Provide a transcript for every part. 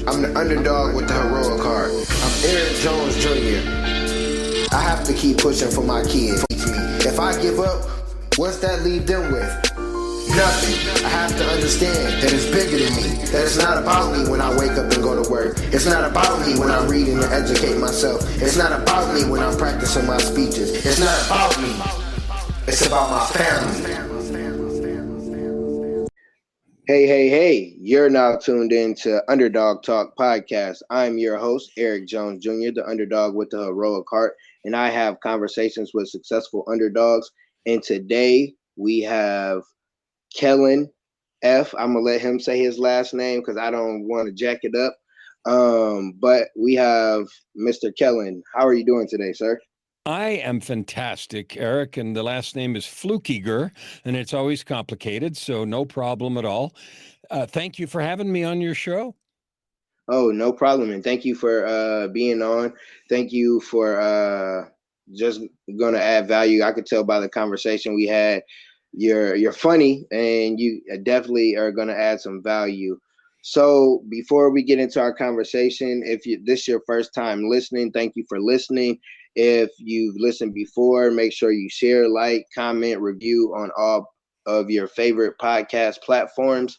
I'm the underdog with the heroic heart. I'm Eric Jones Jr. I have to keep pushing for my kids. If I give up, what's that leave them with? Nothing. I have to understand that it's bigger than me. That it's not about me when I wake up and go to work. It's not about me when I'm reading to educate myself. It's not about me when I'm practicing my speeches. It's not about me. It's about my family. Hey, you're now tuned in to Underdog Talk Podcast. I'm your host, Eric Jones Jr., the underdog with the heroic heart, and I have conversations with successful underdogs. And today we have Kellan F. I'm going to let him say his last name because I don't want to jack it up. But we have Mr. Kellan. How are you doing today, sir? I am fantastic, Eric, and the last name is Fluckier, and it's always complicated, so no problem at all. Thank you for having me on your show. Oh, no problem, and thank you for being on. Thank you for just going to add value. I could tell by the conversation we had, you're funny, and you definitely are going to add some value. So before we get into our conversation, if this is your first time listening, thank you for listening. If you've listened before, make sure you share, like, comment, review on all of your favorite podcast platforms.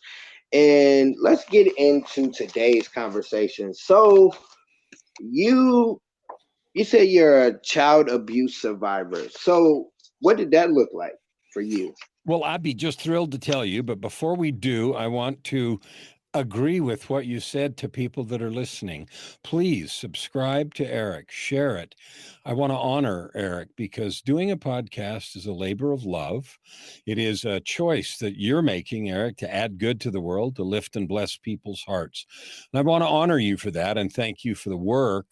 And let's get into today's conversation. So you say you're a child abuse survivor. So what did that look like for you? Well, I'd be just thrilled to tell you, but before we do, I want to agree with what you said to people that are listening. Please subscribe to Eric, share it. I want to honor Eric because doing a podcast is a labor of love. It is a choice that you're making, Eric, to add good to the world, to lift and bless people's hearts. And I want to honor you for that and thank you for the work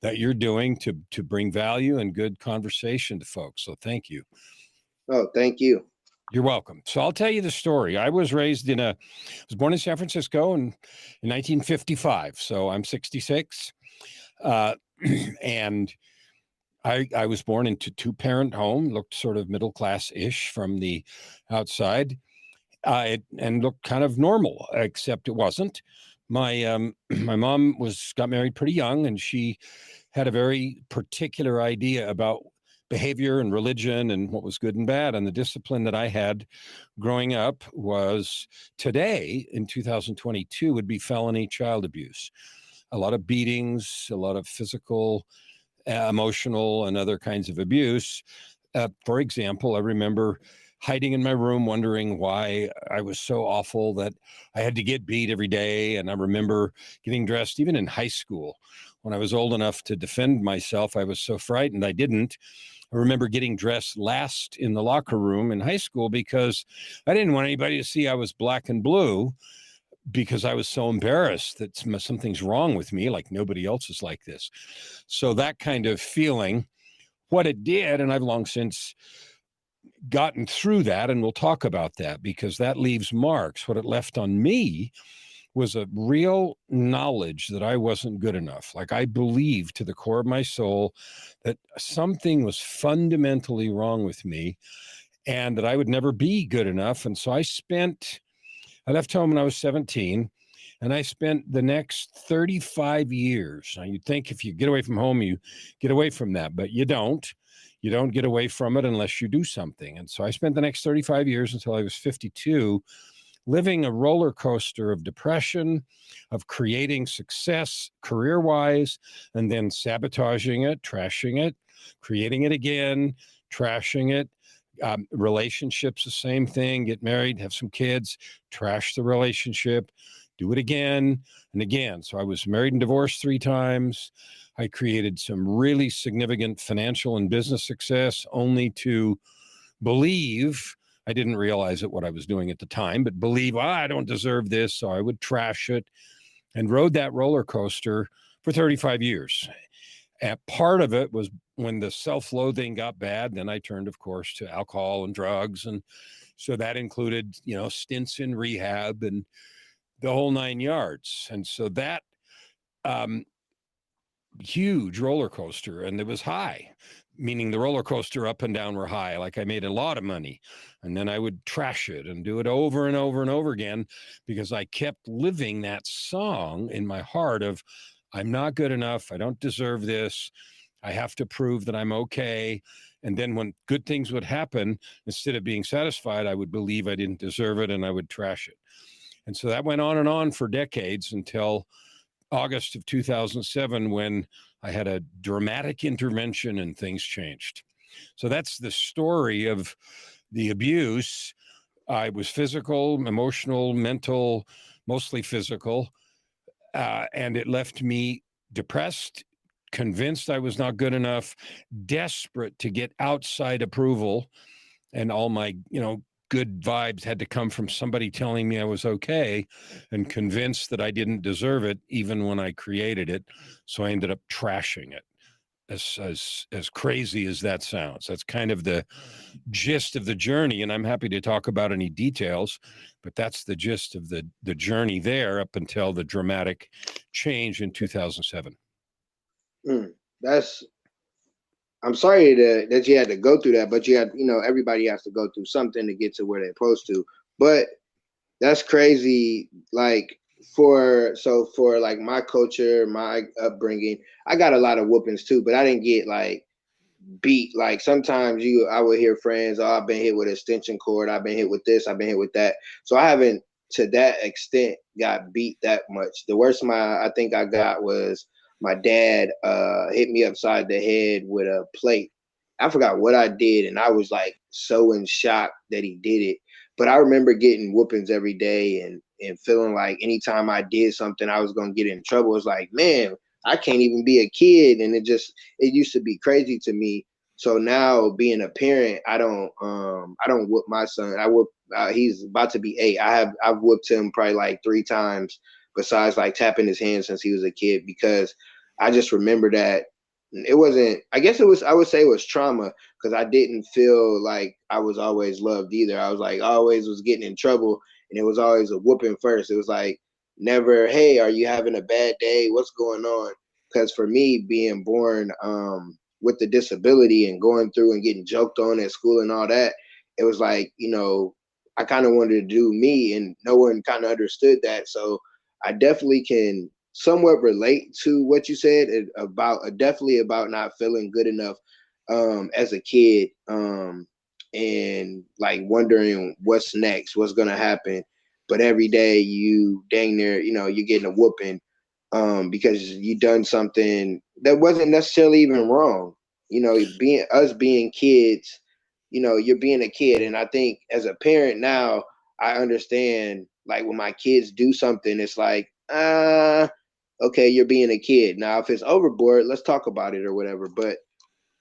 that you're doing to bring value and good conversation to folks. So thank you. Oh, thank you. You're welcome. So I'll tell you the story. I was born in San Francisco in 1955. So I'm 66. And I was born into two-parent home, looked sort of middle-class-ish from the outside, and looked kind of normal, except it wasn't. My mom got married pretty young, and she had a very particular idea about behavior and religion and what was good and bad. And the discipline that I had growing up was today in 2022 would be felony child abuse. A lot of beatings, a lot of physical, emotional, and other kinds of abuse. For example, I remember hiding in my room, wondering why I was so awful that I had to get beat every day. And I remember getting dressed even in high school. When I was old enough to defend myself, I was so frightened I didn't. I remember getting dressed last in the locker room in high school because I didn't want anybody to see I was black and blue because I was so embarrassed that something's wrong with me, like nobody else is like this. So that kind of feeling, what it did, and I've long since gotten through that, and we'll talk about that because that leaves marks. What it left on me was a real knowledge that I wasn't good enough. Like I believed to the core of my soul that something was fundamentally wrong with me and that I would never be good enough. And so I left home when I was 17 and I spent the next 35 years. Now you'd think if you get away from home, you get away from that, but you don't. You don't get away from it unless you do something. And so I spent the next 35 years until I was 52 living a roller coaster of depression, of creating success career-wise, and then sabotaging it, trashing it, creating it again, trashing it. Relationships, the same thing. Get married, have some kids, trash the relationship, do it again and again. So I was married and divorced 3 times. I created some really significant financial and business success only to believe, I didn't realize it what I was doing at the time, but believe, I don't deserve this. So I would trash it and rode that roller coaster for 35 years. And part of it was when the self-loathing got bad, then I turned, of course, to alcohol and drugs. And so that included, stints in rehab and the whole 9 yards. And so that huge roller coaster, and it was high, meaning the roller coaster up and down were high. Like I made a lot of money, and then I would trash it and do it over and over and over again because I kept living that song in my heart of, I'm not good enough. I don't deserve this. I have to prove that I'm okay. And then when good things would happen, instead of being satisfied, I would believe I didn't deserve it and I would trash it. And so that went on and on for decades until August of 2007, when I had a dramatic intervention and things changed. So that's the story of the abuse. I was physical, emotional, mental, mostly physical, and it left me depressed, convinced I was not good enough, desperate to get outside approval, and all my, good vibes had to come from somebody telling me I was okay, and convinced that I didn't deserve it even when I created it. So I ended up trashing it. As crazy as that sounds, that's kind of the gist of the journey, and I'm happy to talk about any details, but that's the gist of the journey there up until the dramatic change in 2007. That's I'm sorry that you had to go through that, but you had, everybody has to go through something to get to where they're supposed to. But that's crazy. Like for like my culture, my upbringing, I got a lot of whoopings too, but I didn't get like beat. Like sometimes I would hear friends, oh, I've been hit with an extension cord, I've been hit with this, I've been hit with that. So I haven't to that extent got beat that much. The worst I think I got was my dad hit me upside the head with a plate. I forgot what I did, and I was like so in shock that he did it. But I remember getting whoopings every day and feeling like anytime I did something, I was gonna get in trouble. It's like, man, I can't even be a kid, and it used to be crazy to me. So now being a parent, I don't whoop my son. I whoop. He's about to be 8. I've whooped him probably like 3 times, besides like tapping his hand since he was a kid, because I just remember that it wasn't. I guess it was. I would say it was trauma, because I didn't feel like I was always loved either. I was like always was getting in trouble, and it was always a whooping first. It was like never, hey, are you having a bad day? What's going on? Because for me, being born with the disability and going through and getting joked on at school and all that, it was like, I kind of wanted to do me, and no one kind of understood that. So I definitely can somewhat relate to what you said about definitely about not feeling good enough as a kid, and like wondering what's next, what's gonna happen. But every day you dang near, you're getting a whooping because you done something that wasn't necessarily even wrong. Being kids, you're being a kid. And I think as a parent now, I understand like when my kids do something, it's like, okay, you're being a kid. Now, if it's overboard, let's talk about it or whatever. But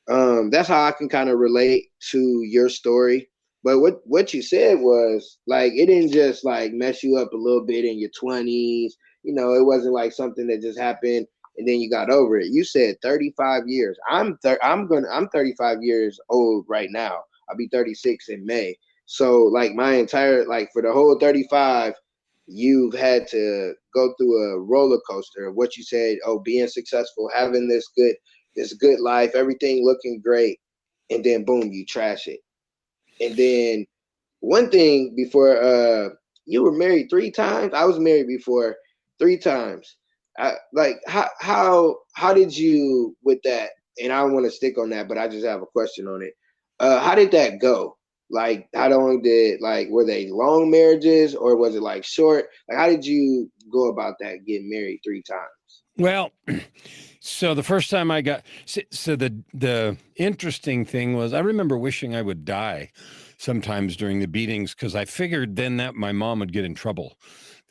that's how I can kind of relate to your story. But what you said was like it didn't just like mess you up a little bit in your 20s. It wasn't like something that just happened and then you got over it. You said 35 years. I'm 35 years old right now. I'll be 36 in May. So like my entire like for the whole 35, you've had to go through a roller coaster of what you said, oh, being successful, having this good life, everything looking great, and then boom, you trash it. And then one thing before you were married 3 times. I was married before 3 times. Like how did you with that? And I don't want to stick on that, but I just have a question on it. How did that go? Like how long did like were they long marriages or was it like short? Like how did you go about that getting married 3 times? Well, so the first time I got so the interesting thing was I remember wishing I would die sometimes during the beatings because I figured then that my mom would get in trouble.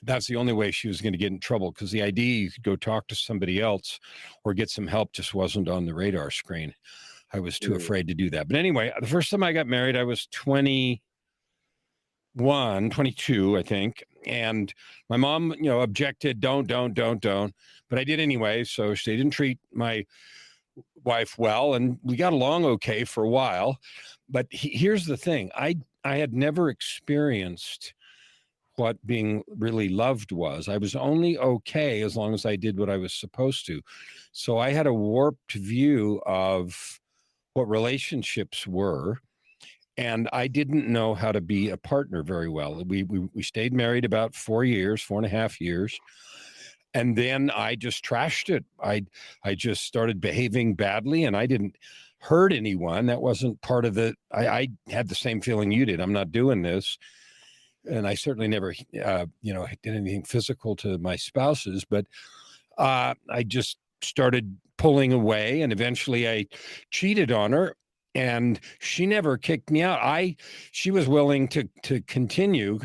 That's the only way she was going to get in trouble because the idea you could go talk to somebody else or get some help just wasn't on the radar screen. I was too afraid to do that. But anyway, the first time I got married, I was 22, I think. And my mom, objected, don't. But I did anyway. So she didn't treat my wife well. And we got along okay for a while. But here's the thing I had never experienced what being really loved was. I was only okay as long as I did what I was supposed to. So I had a warped view of what relationships were, and I didn't know how to be a partner very well. We stayed married about 4 years, 4.5 years, and then I just trashed it. I just started behaving badly, and I didn't hurt anyone. That wasn't part of the. I had the same feeling you did. I'm not doing this, and I certainly never, did anything physical to my spouses. But I just started pulling away, and eventually I cheated on her, and she never kicked me out. She was willing to continue.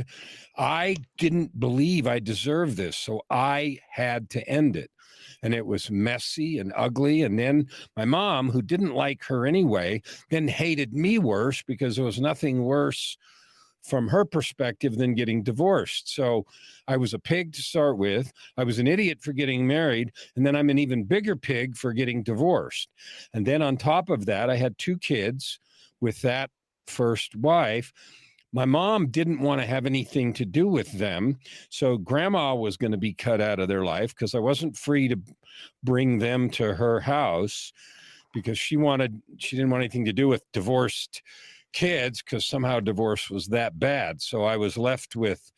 I didn't believe I deserved this, so I had to end it. And it was messy and ugly. And then my mom, who didn't like her anyway, then hated me worse because there was nothing worse from her perspective than getting divorced. So I was a pig to start with. I was an idiot for getting married. And then I'm an even bigger pig for getting divorced. And then on top of that, I had 2 kids with that first wife. My mom didn't want to have anything to do with them. So grandma was going to be cut out of their life because I wasn't free to bring them to her house because she didn't want anything to do with divorced kids because somehow divorce was that bad. So I was left with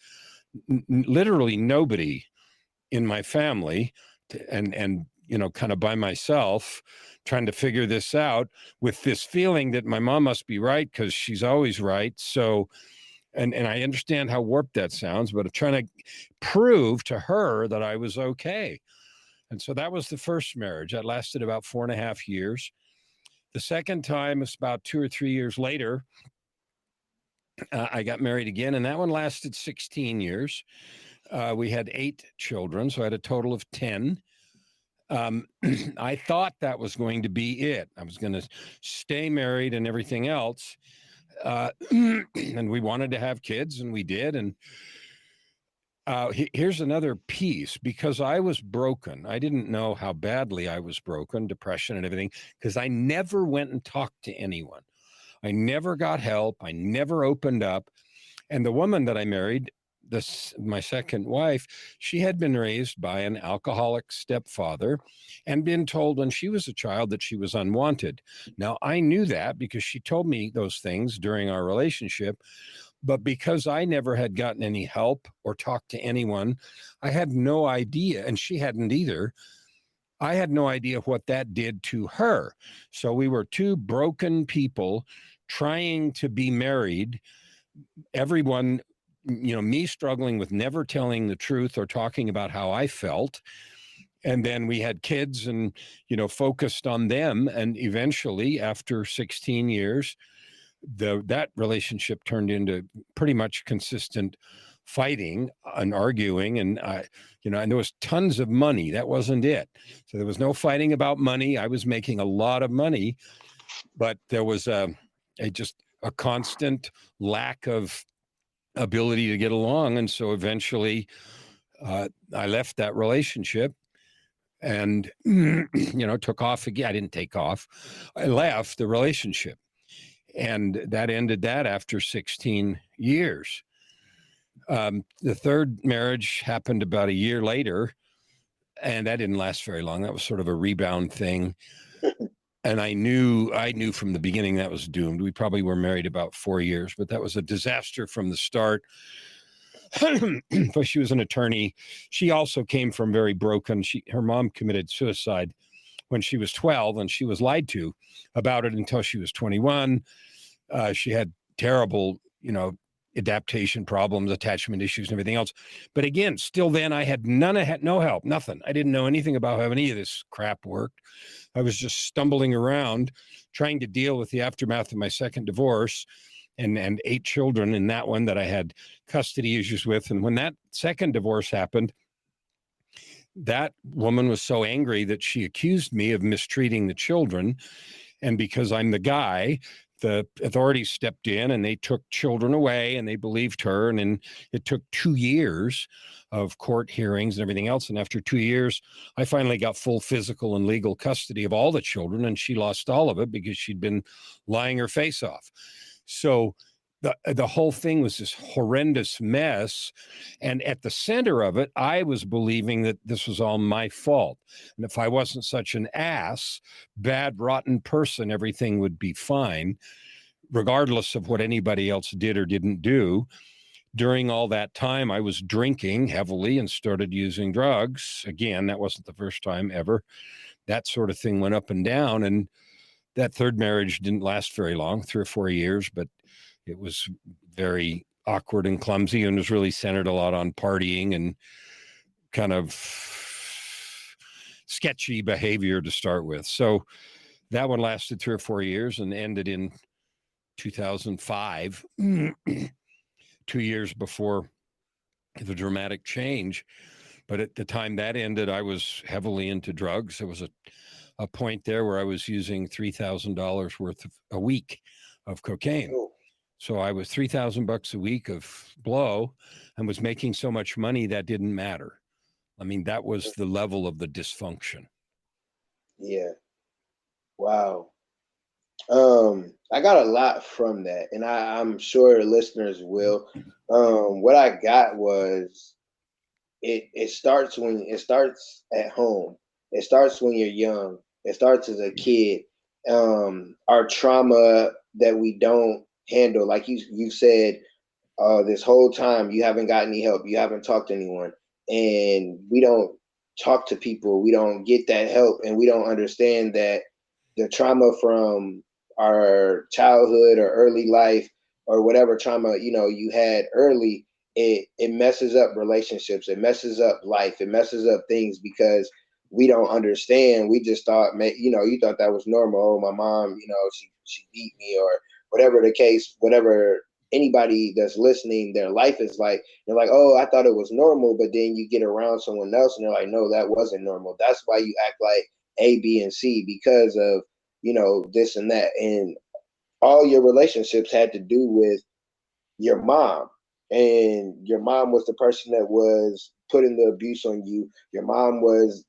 literally nobody in my family and kind of by myself trying to figure this out with this feeling that my mom must be right because she's always right. So, and I understand how warped that sounds, but I'm trying to prove to her that I was okay. And so that was the first marriage. That lasted about 4.5 years. The second time is about 2 or 3 years later. I got married again, and that one lasted 16 years. We had 8 children, so I had a total of 10. I thought that was going to be it. I was going to stay married and everything else. And we wanted to have kids, and we did. And here's another piece. Because I was broken, I didn't know how badly I was broken, depression and everything, because I never went and talked to anyone. I never got help. I never opened up. And the woman that I married, my second wife, she had been raised by an alcoholic stepfather and been told when she was a child that she was unwanted. Now, I knew that because she told me those things during our relationship. But because I never had gotten any help or talked to anyone, I had no idea, and she hadn't either. I had no idea what that did to her. So we were 2 broken people trying to be married. Everyone, me struggling with never telling the truth or talking about how I felt. And then we had kids and, focused on them. And eventually, after 16 years, that relationship turned into pretty much consistent fighting and arguing. And, and there was tons of money. That wasn't it. So there was no fighting about money. I was making a lot of money, but there was just a constant lack of ability to get along. And so eventually I left that relationship and, took off again. I didn't take off. I left the relationship. And that ended that after 16 years. The third marriage happened about a year later, and that didn't last very long. That was sort of a rebound thing. And I knew from the beginning that was doomed. We probably were married about 4 years, but that was a disaster from the start. But she was an attorney. She also came from very broken. Her mom committed suicide when she was 12, and she was lied to about it until she was 21. She had terrible, adaptation problems, attachment issues, and everything else. But again, still then I had no help, nothing. I didn't know anything about how any of this crap worked. I was just stumbling around trying to deal with the aftermath of my second divorce and 8 children in that one that I had custody issues with. And when that second divorce happened, that woman was so angry that she accused me of mistreating the children. And because I'm the guy, the authorities stepped in and they took children away and they believed her. And then it took 2 years of court hearings and everything else. And after 2 years, I finally got full physical and legal custody of all the children. And she lost all of it because she'd been lying her face off. So the whole thing was this horrendous mess. And at the center of it, I was believing that this was all my fault. And if I wasn't such an ass, bad, rotten person, everything would be fine, regardless of what anybody else did or didn't do. During all that time, I was drinking heavily and started using drugs. Again, that wasn't the first time ever. That sort of thing went up and down. And that third marriage didn't last very long, 3 or 4 years, but it was very awkward and clumsy and was really centered a lot on partying and kind of sketchy behavior to start with. So that one lasted 3 or 4 years and ended in 2005, 2 years before the dramatic change. But at the time that ended, I was heavily into drugs. There was a point there where I was using $3,000 worth of a week of cocaine. Oh. So I was $3,000 a week of blow and was making so much money that didn't matter. I mean, that was the level of the dysfunction. Yeah. Wow. I got a lot from that, and I'm sure listeners will. What I got was it starts at home. It starts when you're young. It starts as a kid. Our trauma that we don't handle, like you said, this whole time you haven't got any help, you haven't talked to anyone, and we don't talk to people, we don't get that help, and we don't understand that the trauma from our childhood or early life or whatever trauma you had early, it messes up relationships, it messes up life, it messes up things because we don't understand. We just thought, you thought that was normal. Oh, my mom, she beat me, or whatever the case, whatever anybody that's listening, their life is like, they're like, oh, I thought it was normal, but then you get around someone else and they're like, no, that wasn't normal. That's why you act like A, B, and C, because of, this and that. And all your relationships had to do with your mom. And your mom was the person that was putting the abuse on you. Your mom was,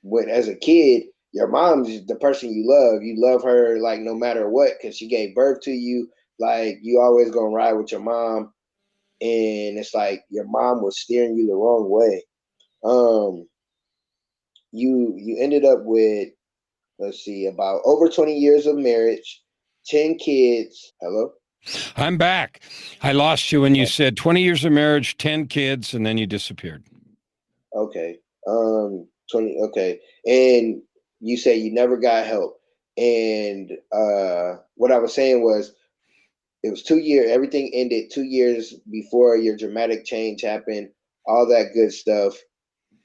when as a kid, your mom's the person you love. You love her like no matter what, because she gave birth to you. Like you always gonna ride with your mom. And it's like your mom was steering you the wrong way. You ended up with, let's see, about over 20 years of marriage, 10 kids. Hello? I'm back. I lost you when you said 20 years of marriage, 10 kids, and then you disappeared. Okay. 20. Okay. And you say you never got help. And what I was saying was it was 2 years, everything ended 2 years before your dramatic change happened, all that good stuff.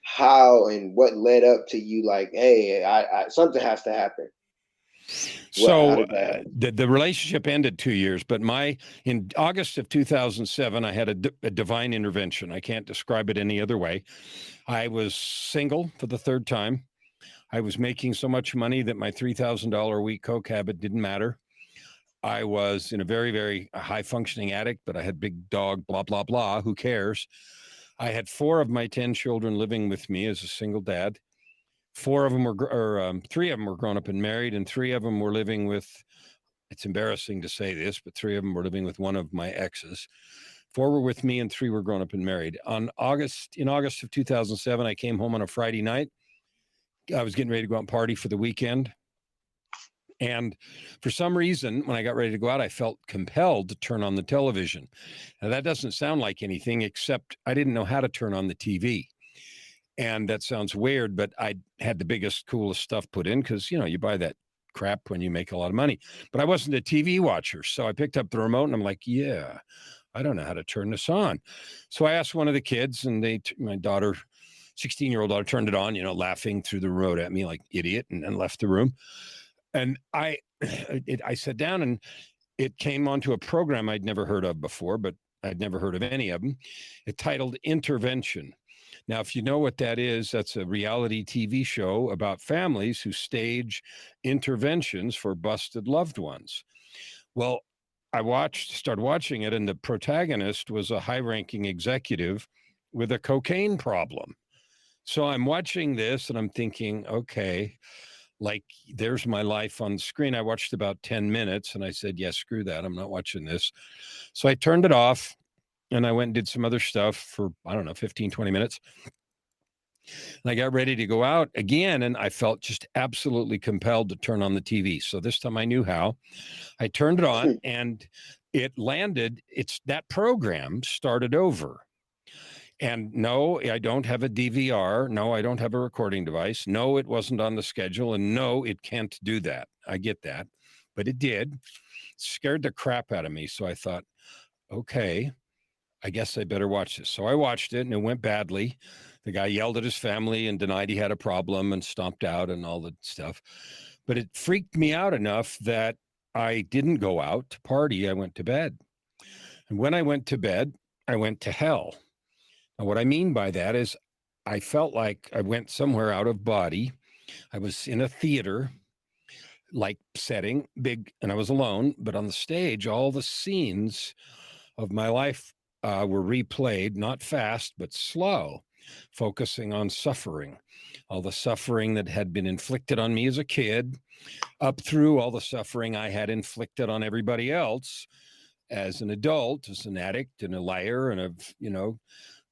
How and what led up to you like, hey, I something has to happen. So the relationship ended 2 years, but in August of 2007, I had a divine intervention. I can't describe it any other way. I was single for the third time. I was making so much money that my $3,000 a week coke habit didn't matter. I was in a very, very high functioning addict, but I had big dog, blah, blah, blah. Who cares? I had 4 of my 10 children living with me as a single dad. 3 of them were grown up and married, and 3 of them were living with, it's embarrassing to say this, but 3 of them were living with one of my exes. 4 were with me and 3 were grown up and married. In August of 2007, I came home on a Friday night. I was getting ready to go out and party for the weekend. And for some reason, when I got ready to go out, I felt compelled to turn on the television. Now, that doesn't sound like anything, except I didn't know how to turn on the TV. And that sounds weird, but I had the biggest, coolest stuff put in because, you buy that crap when you make a lot of money. But I wasn't a TV watcher. So I picked up the remote and I'm like, yeah, I don't know how to turn this on. So I asked one of the kids, and my daughter, 16-year-old daughter, turned it on, laughing through the remote at me like idiot, and then left the room. And I sat down, and it came onto a program I'd never heard of before, but I'd never heard of any of them. It titled Intervention. Now, if you know what that is, that's a reality TV show about families who stage interventions for busted loved ones. Well, I started watching it, and the protagonist was a high-ranking executive with a cocaine problem. So I'm watching this, and I'm thinking, okay, like there's my life on the screen. I watched about 10 minutes and I said, yeah, screw that. I'm not watching this. So I turned it off and I went and did some other stuff for, I don't know, 15, 20 minutes. And I got ready to go out again. And I felt just absolutely compelled to turn on the TV. So this time I knew how. I turned it on and it landed. That program started over. And no, I don't have a DVR. No, I don't have a recording device. No, it wasn't on the schedule. And no, it can't do that. I get that. But it did. Scared the crap out of me. So I thought, okay, I guess I better watch this. So I watched it and it went badly. The guy yelled at his family and denied he had a problem and stomped out and all the stuff. But it freaked me out enough that I didn't go out to party. I went to bed. And when I went to bed, I went to hell. Now, what I mean by that is I felt like I went somewhere out of body. I was in a theater like setting, big, and I was alone. But on the stage, all the scenes of my life were replayed, not fast, but slow, focusing on suffering. All the suffering that had been inflicted on me as a kid, up through all the suffering I had inflicted on everybody else as an adult, as an addict and a liar and a,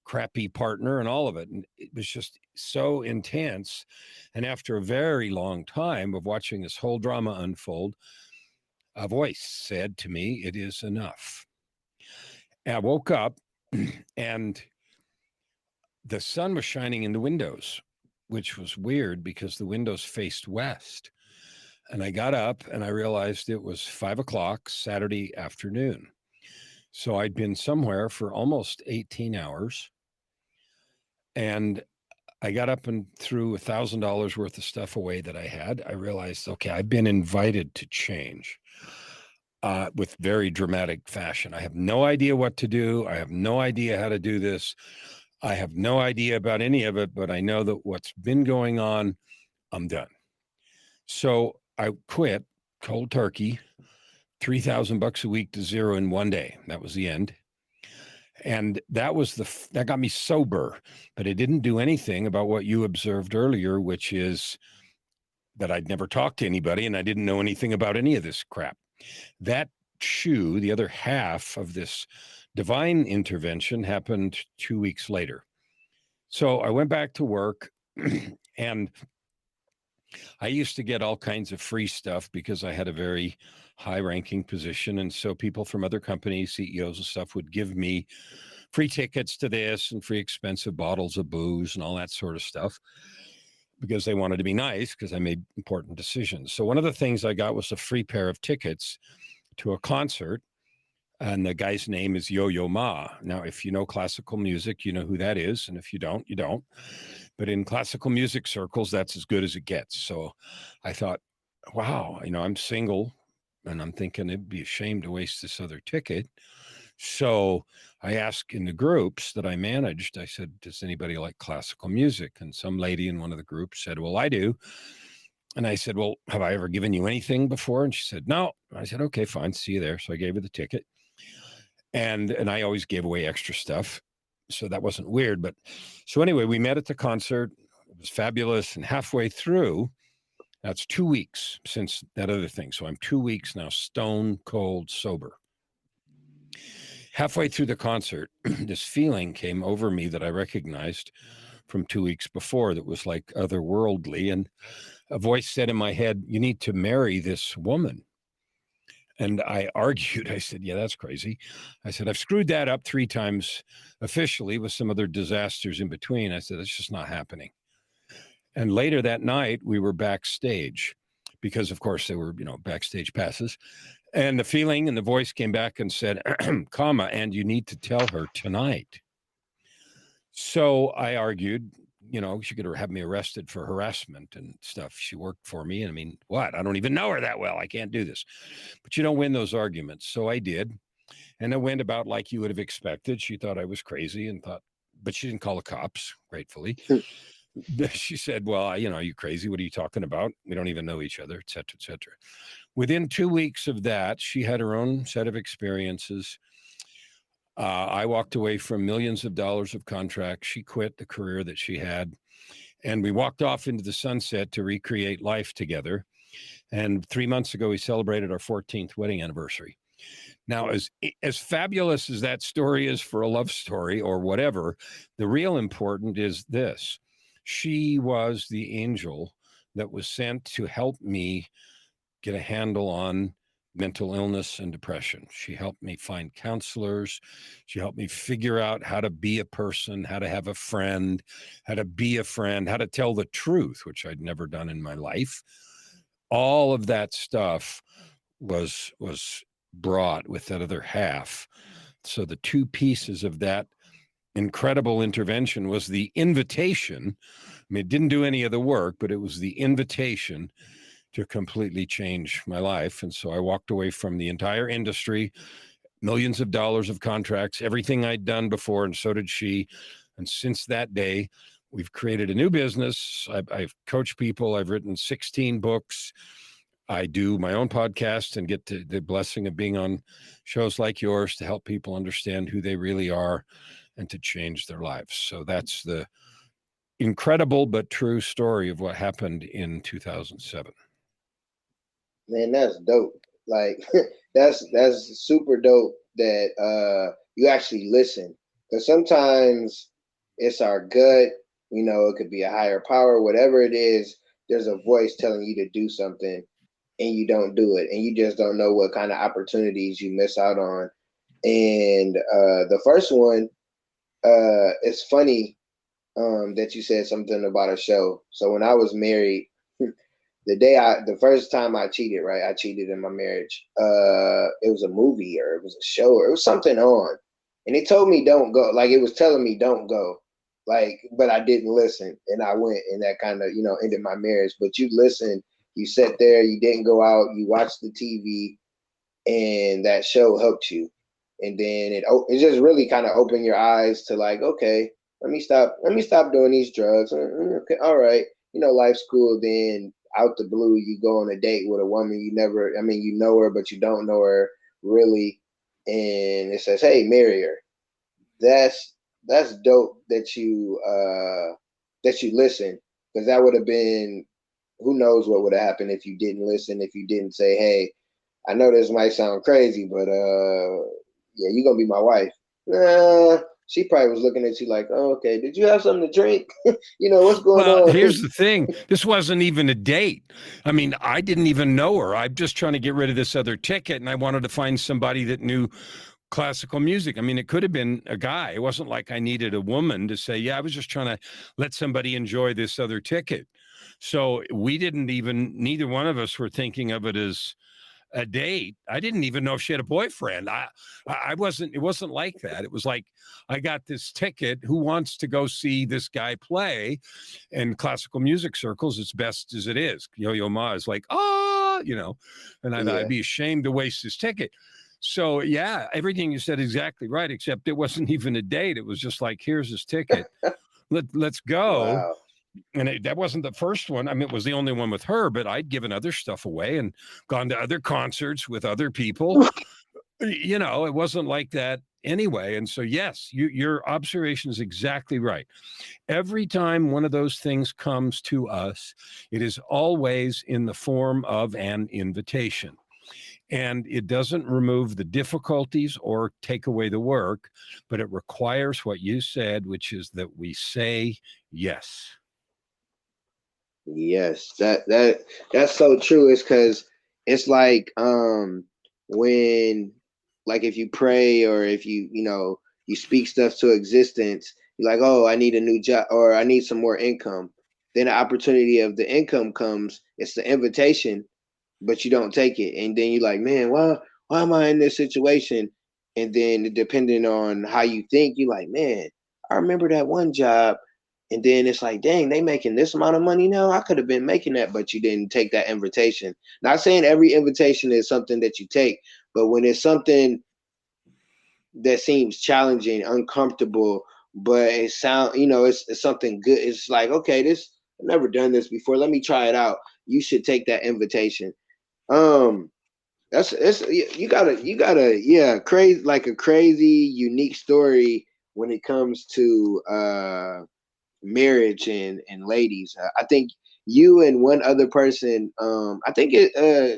crappy partner and all of it. And it was just so intense. And after a very long time of watching this whole drama unfold, a voice said to me, "It is enough." And I woke up and the sun was shining in the windows, which was weird because the windows faced west. And I got up and I realized it was 5 o'clock Saturday afternoon. So I'd been somewhere for almost 18 hours. And I got up and threw $1,000 worth of stuff away that I had. I realized, okay, I've been invited to change with very dramatic fashion. I have no idea what to do. I have no idea how to do this. I have no idea about any of it, but I know that what's been going on, I'm done. So I quit cold turkey, $3,000 a week to zero in one day. That was the end. And that got me sober, but it didn't do anything about what you observed earlier, which is that I'd never talked to anybody and I didn't know anything about any of this crap. That shoe, the other half of this divine intervention, happened 2 weeks later. So I went back to work and I used to get all kinds of free stuff because I had a very high ranking position. And so people from other companies, CEOs and stuff would give me free tickets to this and free expensive bottles of booze and all that sort of stuff because they wanted to be nice because I made important decisions. So one of the things I got was a free pair of tickets to a concert. And the guy's name is Yo-Yo Ma. Now, if you know classical music, you know who that is. And if you don't, you don't. But in classical music circles, that's as good as it gets. So I thought, wow, I'm single and I'm thinking it'd be a shame to waste this other ticket. So I asked in the groups that I managed, I said, does anybody like classical music? And some lady in one of the groups said, well, I do. And I said, well, have I ever given you anything before? And she said, no. I said, okay, fine. See you there. So I gave her the ticket. And I always gave away extra stuff. So that wasn't weird. But so anyway, we met at the concert. It was fabulous. And halfway through, that's 2 weeks since that other thing. So I'm 2 weeks now, stone cold sober. Halfway through the concert, this feeling came over me that I recognized from 2 weeks before that was like otherworldly. And a voice said in my head, you need to marry this woman. And I argued. I said, yeah, that's crazy. I said, I've screwed that up 3 times officially with some other disasters in between. I said, that's just not happening. And later that night, we were backstage because, of course, there were, backstage passes. And the feeling and the voice came back and said, and you need to tell her tonight. So I argued, she could have me arrested for harassment and stuff. She worked for me. And I mean, what? I don't even know her that well. I can't do this. But you don't win those arguments. So I did. And it went about like you would have expected. She thought I was crazy and but she didn't call the cops, gratefully. She said, well, are you crazy? What are you talking about? We don't even know each other, et cetera, et cetera. Within 2 weeks of that, she had her own set of experiences. I walked away from millions of dollars of contracts. She quit the career that she had. And we walked off into the sunset to recreate life together. And 3 months ago, we celebrated our 14th wedding anniversary. Now, as fabulous as that story is for a love story or whatever, the real important is this. She was the angel that was sent to help me get a handle on mental illness and depression. She helped me find counselors. She helped me figure out how to be a person, how to have a friend, how to be a friend, how to tell the truth, which I'd never done in my life. All of that stuff was brought with that other half. So the two pieces of that incredible intervention was the invitation. I mean, it didn't do any of the work, but it was the invitation to completely change my life. And so I walked away from the entire industry, millions of dollars of contracts, everything I'd done before, and so did she. And since that day, we've created a new business. I've coached people. I've written 16 books. I do my own podcast and get the blessing of being on shows like yours to help people understand who they really are and to change their lives. So that's the incredible but true story of what happened in 2007. Man, that's dope. Like that's super dope that you actually listen. Because sometimes it's our gut, it could be a higher power, whatever it is, there's a voice telling you to do something and you don't do it. And you just don't know what kind of opportunities you miss out on. And the first one, it's funny that you said something about a show. So when I was married, the first time I cheated, right? I cheated in my marriage. It was a movie or it was a show or it was something on, and it told me don't go. Like it was telling me don't go. Like, but I didn't listen, and I went, and that kind of ended my marriage. But you listened, you sat there, you didn't go out, you watched the TV, and that show helped you, and then it just really kind of opened your eyes to like, okay, let me stop doing these drugs. Okay, all right, life's cool. Then out the blue, you go on a date with a woman you never, I mean, you know her, but you don't know her really, and it says, hey, marry her. That's dope that you listen, because that would have been, who knows what would have happened if you didn't listen, if you didn't say, hey, I know this might sound crazy, but yeah, you're gonna be my wife. She probably was looking at you like, oh, okay, did you have something to drink? What's going Well, on? here's the thing. This wasn't even a date. I mean, I didn't even know her. I'm just trying to get rid of this other ticket, and I wanted to find somebody that knew classical music. I mean, it could have been a guy. It wasn't like I needed a woman to say, yeah, I was just trying to let somebody enjoy this other ticket. So we didn't even, neither one of us were thinking of it as a date. I didn't even know if she had a boyfriend. I wasn't, it wasn't like that. It was like, I got this ticket. Who wants to go see this guy play? In classical music circles, it's best as it is. Yo-Yo Ma is like, and I'd Yeah. be ashamed to waste this ticket. So yeah, everything you said exactly right, except it wasn't even a date. It was just like, here's this ticket. Let's go. Wow. And that wasn't the first one. I mean, it was the only one with her, but I'd given other stuff away and gone to other concerts with other people. It wasn't like that anyway. And so, yes, your observation is exactly right. Every time one of those things comes to us, it is always in the form of an invitation. And it doesn't remove the difficulties or take away the work, but it requires what you said, which is that we say yes. Yes, that's so true. It's because it's like when, like, if you pray or if you speak stuff to existence, you're like, oh, I need a new job or I need some more income. Then the opportunity of the income comes. It's the invitation, but you don't take it, and then you're like, man, why am I in this situation? And then depending on how you think, you're like, man, I remember that one job. And then it's like, dang, they making this amount of money now. I could have been making that, but you didn't take that invitation. Not saying every invitation is something that you take, but when it's something that seems challenging, uncomfortable, but it's something good. It's like, okay, I've never done this before. Let me try it out. You should take that invitation. Um, that's it's you gotta yeah, crazy, like a crazy unique story when it comes to marriage and ladies. I think you and one other person. I think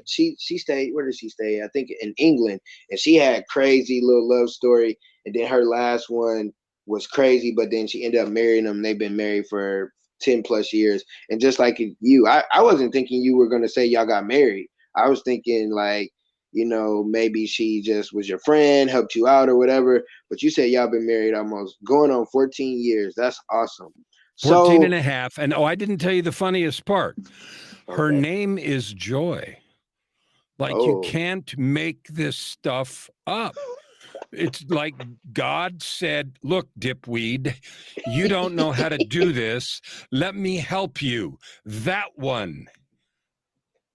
she stayed. Where did she stay? I think in England, and she had crazy little love story. And then her last one was crazy, but then she ended up marrying him. They've been married for 10 plus years. And just like you, I wasn't thinking you were gonna say y'all got married. I was thinking like, maybe she just was your friend, helped you out or whatever. But you said y'all been married almost going on 14 years. That's awesome. 14 and So, a half. And I didn't tell you the funniest part. Her okay. name is Joy. Like, you Oh, can't make this stuff up. It's like God said, look, dipweed, you don't know how to do this. Let me help you. That one.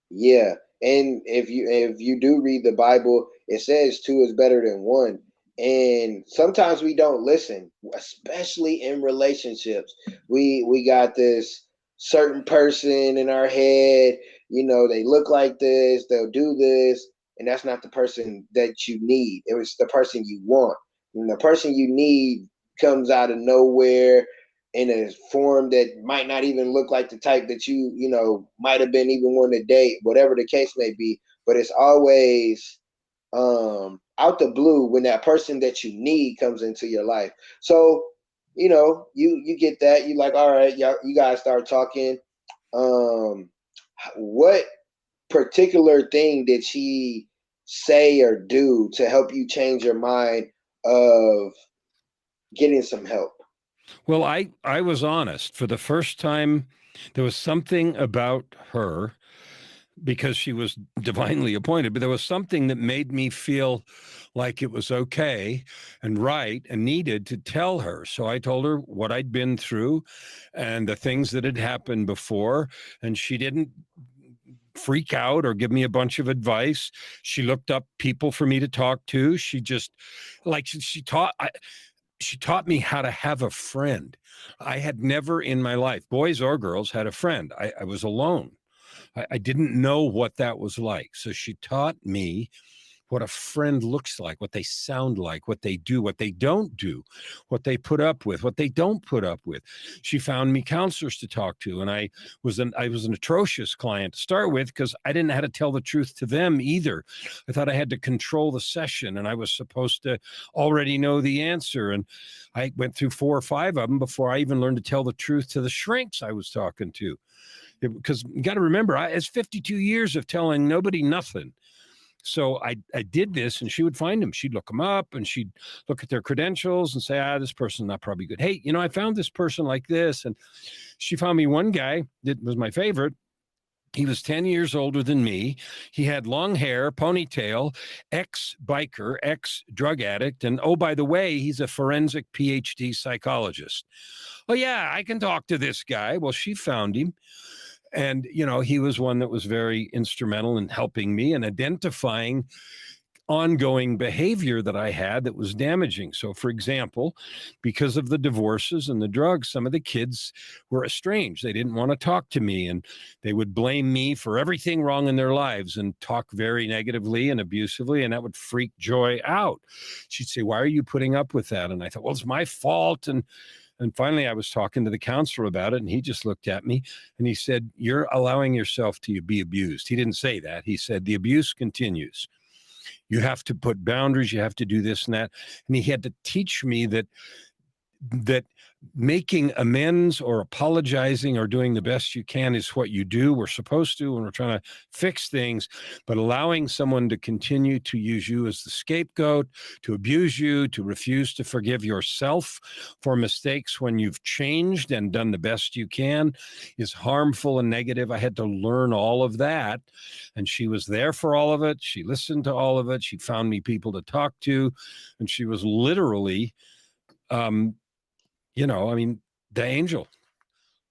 yeah. And if you do read the Bible, it says two is better than one. And sometimes we don't listen, especially in relationships. We got this certain person in our head, they look like this, they'll do this, and that's not the person that you need. It was the person you want. And the person you need comes out of nowhere in a form that might not even look like the type that might have been even wanting to date, whatever the case may be. But it's always out the blue when that person that you need comes into your life. So you get that, you like, all right, y'all, you guys start talking. um what particular thing did she say or do to help you change your mind of getting some help? Well, I was honest. For the first time, there was something about her because she was divinely appointed, but there was something that made me feel like it was okay and right and needed to tell her. So I told her what I'd been through and the things that had happened before. And she didn't freak out or give me a bunch of advice. She looked up people for me to talk to. She just like she taught me how to have a friend. I had never in my life, boys or girls, had a friend. I was alone. I didn't know what that was like. So she taught me what a friend looks like, what they sound like, what they do, what they don't do, what they put up with, what they don't put up with. She found me counselors to talk to, and I was an atrocious client to start with because I didn't know how to tell the truth to them either. I thought I had to control the session, and I was supposed to already know the answer. And I went through 4 or 5 of them before I even learned to tell the truth to the shrinks I was talking to. Because you got to remember, it's 52 years of telling nobody nothing. So I did this, and she would find them. She'd look them up, and she'd look at their credentials and say, this person's not probably good. Hey, I found this person like this. And she found me one guy that was my favorite. He was 10 years older than me. He had long hair, ponytail, ex-biker, ex-drug addict. And oh, by the way, he's a forensic PhD psychologist. Oh, yeah, I can talk to this guy. Well, she found him. And, he was one that was very instrumental in helping me and identifying ongoing behavior that I had that was damaging. So, for example, because of the divorces and the drugs, some of the kids were estranged. They didn't want to talk to me, and they would blame me for everything wrong in their lives and talk very negatively and abusively, and that would freak Joy out. She'd say, "Why are you putting up with that?" And I thought, well, it's my fault. And finally, I was talking to the counselor about it, and he just looked at me and he said, "You're allowing yourself to be abused." He didn't say that. He said, "The abuse continues. You have to put boundaries. You have to do this and that." And he had to teach me that making amends or apologizing or doing the best you can is what you do. We're supposed to when we're trying to fix things, but allowing someone to continue to use you as the scapegoat, to abuse you, to refuse to forgive yourself for mistakes when you've changed and done the best you can is harmful and negative. I had to learn all of that, and she was there for all of it. She listened to all of it. She found me people to talk to, and she was literally um, the angel.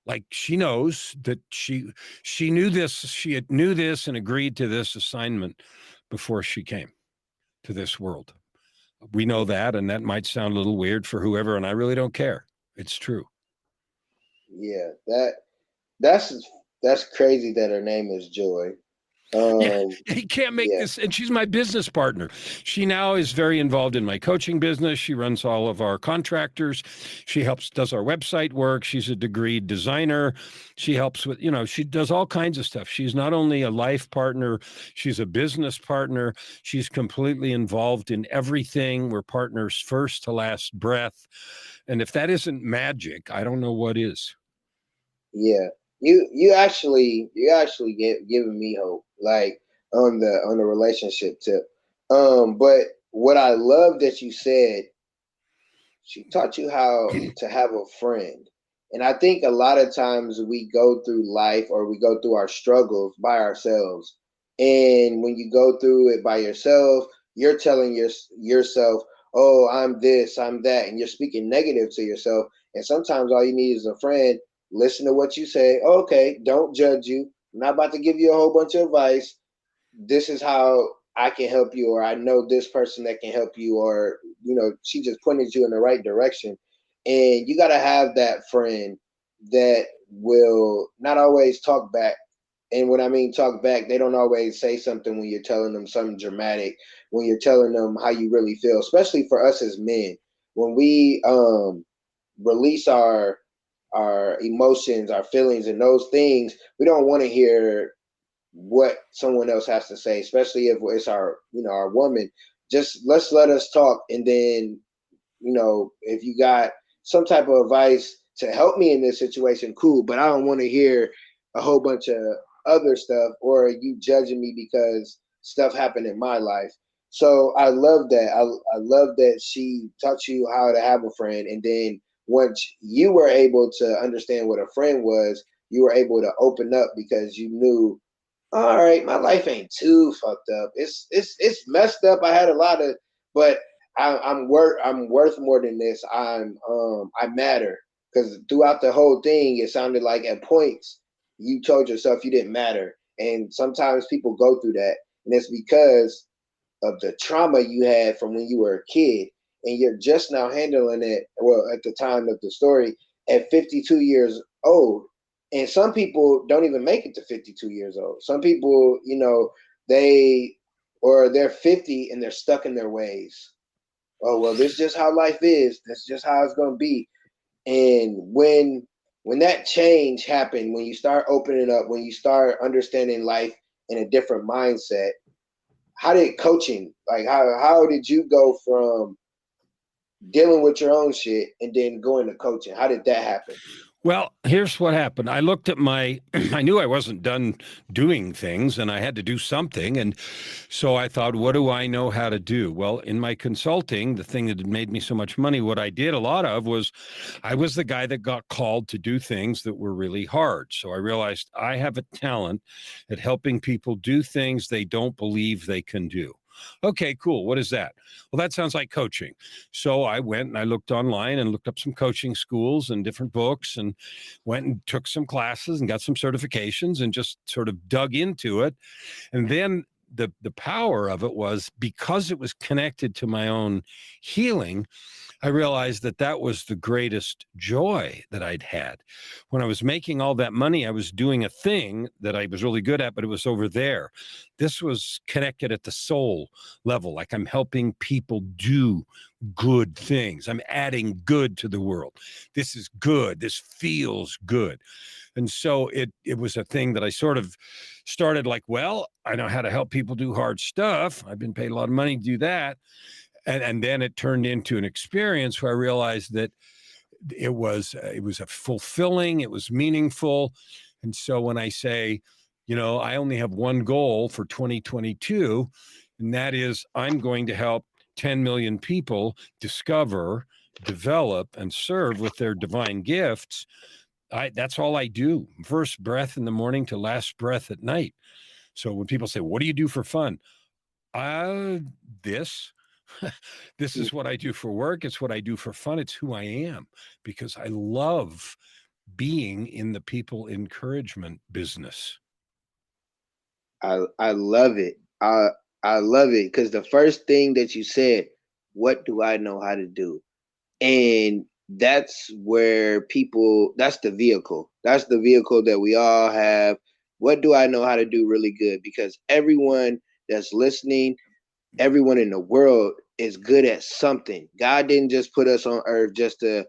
Like, she knows that she knew this, knew this and agreed to this assignment before she came to this world. We know that, and that might sound a little weird for whoever, and I really don't care. It's true. Yeah, that's crazy that her name is Joy. Yeah, Um, he can't make yeah, this. And she's my business partner. She now is very involved in my coaching business. She runs all of our contractors. She helps, does our website work. She's a degreed designer. She helps with, she does all kinds of stuff. She's not only a life partner, she's a business partner. She's completely involved in everything. We're partners first to last breath. And if that isn't magic, I don't know what is. yeah. You actually giving me hope, like on the relationship tip. But what I love that you said, she taught you how to have a friend. And I think a lot of times we go through life or we go through our struggles by ourselves. And when you go through it by yourself, you're telling yourself, oh, I'm this, I'm that. And you're speaking negative to yourself. And sometimes all you need is a friend. Listen to what you say. Okay, don't judge you. I'm not about to give you a whole bunch of advice. This is how I can help you, or I know this person that can help you, or she just pointed you in the right direction. And you got to have that friend that will not always talk back. And when I mean talk back, they don't always say something when you're telling them something dramatic, when you're telling them how you really feel, especially for us as men. When we release our emotions, our feelings, and those things, we don't want to hear what someone else has to say, especially if it's our woman. Just let us talk, and then if you got some type of advice to help me in this situation, cool. But I don't want to hear a whole bunch of other stuff or you judging me because stuff happened in my life. So I love that. I love that she taught you how to have a friend, and then once you were able to understand what a friend was, you were able to open up because you knew, all right, my life ain't too fucked up. It's messed up. I had a lot of, but I'm worth more than this. I matter, because throughout the whole thing, it sounded like at points you told yourself you didn't matter, and sometimes people go through that, and it's because of the trauma you had from when you were a kid, and you're just now handling it. Well, at the time of the story, at 52 years old, and some people don't even make it to 52 years old. Some people, they or they're 50 and they're stuck in their ways. Oh well, this is just how life is. That's just how it's gonna be. And when that change happened, when you start opening up, when you start understanding life in a different mindset, how did coaching, like how did you go from dealing with your own shit and then going to coaching? How did that happen? Well, here's what happened. I looked at I knew I wasn't done doing things and I had to do something. And so I thought, what do I know how to do? Well, in my consulting, the thing that had made me so much money, what I did a lot of was I was the guy that got called to do things that were really hard. So I realized I have a talent at helping people do things they don't believe they can do. Okay, cool. What is that? Well, that sounds like coaching. So I went and I looked online and looked up some coaching schools and different books and went and took some classes and got some certifications and just sort of dug into it. And then the power of it was because it was connected to my own healing. I realized that that was the greatest joy that I'd had. When I was making all that money, I was doing a thing that I was really good at, but it was over there. This was connected at the soul level, like I'm helping people do good things. I'm adding good to the world. This is good. This feels good. And so it was a thing that I sort of started like, well, I know how to help people do hard stuff. I've been paid a lot of money to do that. And then it turned into an experience where I realized that it was a fulfilling, it was meaningful. And so when I say, I only have one goal for 2022, and that is I'm going to help 10 million people discover, develop, and serve with their divine gifts. That's all I do. First breath in the morning to last breath at night. So when people say, what do you do for fun? Uh, this. This is what I do for work. It's what I do for fun. It's who I am because I love being in the people encouragement business. I love it. I love it because the first thing that you said, what do I know how to do? And that's where people, that's the vehicle. That's the vehicle that we all have. What do I know how to do really good? Because everyone that's listening, everyone in the world is good at something. God didn't just put us on earth just to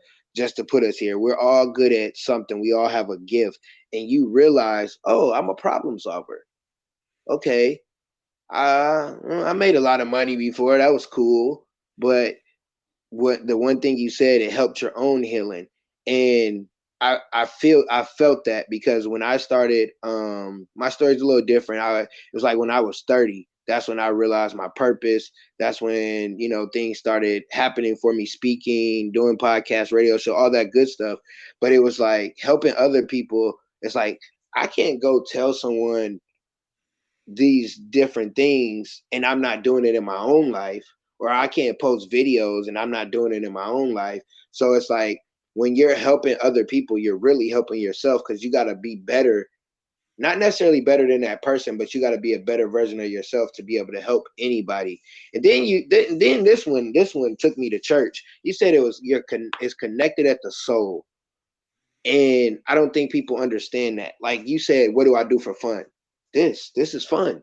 put us here. We're all good at something. We all have a gift. And you realize, oh, I'm a problem solver. Okay. I made a lot of money before. That was cool. But what the one thing you said, it helped your own healing. And I felt that because when I started, my story's a little different. It was like when I was 30, that's when I realized my purpose. That's when, things started happening for me, speaking, doing podcasts, radio show, all that good stuff. But it was like helping other people. It's like I can't go tell someone these different things and I'm not doing it in my own life, or I can't post videos and I'm not doing it in my own life. So it's like when you're helping other people, you're really helping yourself, because you got to be better, not necessarily better than that person, but you got to be a better version of yourself to be able to help anybody. And then then this one took me to church. You said it's connected at the soul. And I don't think people understand that. Like you said, what do I do for fun? This is fun.